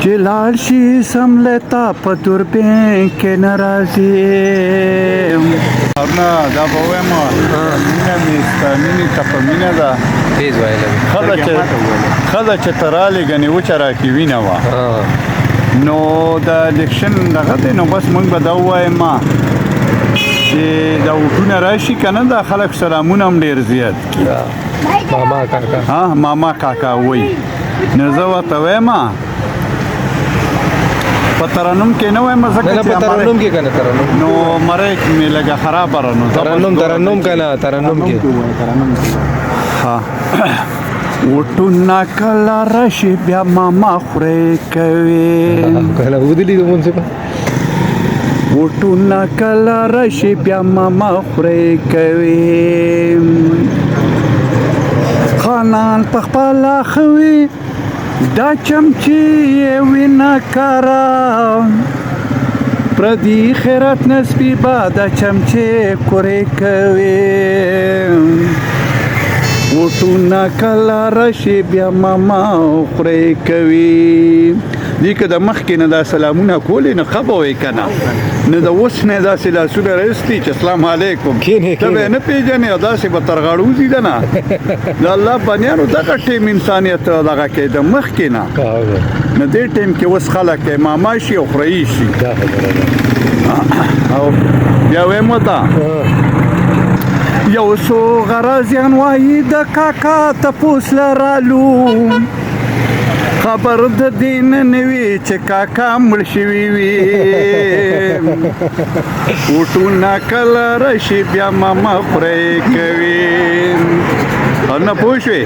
چې لاړ شي سملتا په دوربین کې ناراضي نه دا به وایم مینه مې ستا مینې ته په مینه ده تیز ویلی ښځه چې ته رالې ګنې وچه راکې وینه وه نو د الیکشن دغه دی نو بس موږ به دا ووایم چې دا ووټونه راشي که نه دا خلک سلامونه هم ډېر زیات ماما کاکا ماما کاکا وایي نو زه ورته وایم په ترنم کې نه وایم ځکه چې په ترنم کې کنه ترنم نو مړی مې لږه خرابه رانو ترنم کنه ترنم کې ها وټونه کله راشي بیا ماما خورې کوي کله ودلی مونږ وټونه کله راشي بیا ماما خورې کوي خانان په خپله خوي دا چمچې یې وینه کاره پردي خیرات نسبي به دا چمچې کورې کوي وټونه کله راشي بیا ماما خورې کوي دې که د مخکې نه دا سلامونه کولې نه ښه به وی که نه نه د اوس نه داسې لاسونه رایستي چې السلام علیکم ته به یې نه پېژنې او داسې به تر غاړه وځي ده نه د الله بنیانو دغه ټیم انسانیت دغه کې د مخکې نه نو دې ټیم کې اوس خلک ماما شي او خورهیي شي او بیا وایم ورته یو څو غرضیان وایي د کاکا تپوس لرالو خبر د دین نه وي چې کاکا مړ شوي وي وټونه کله راشي بیا ماما خورې کوي نه پوه شوې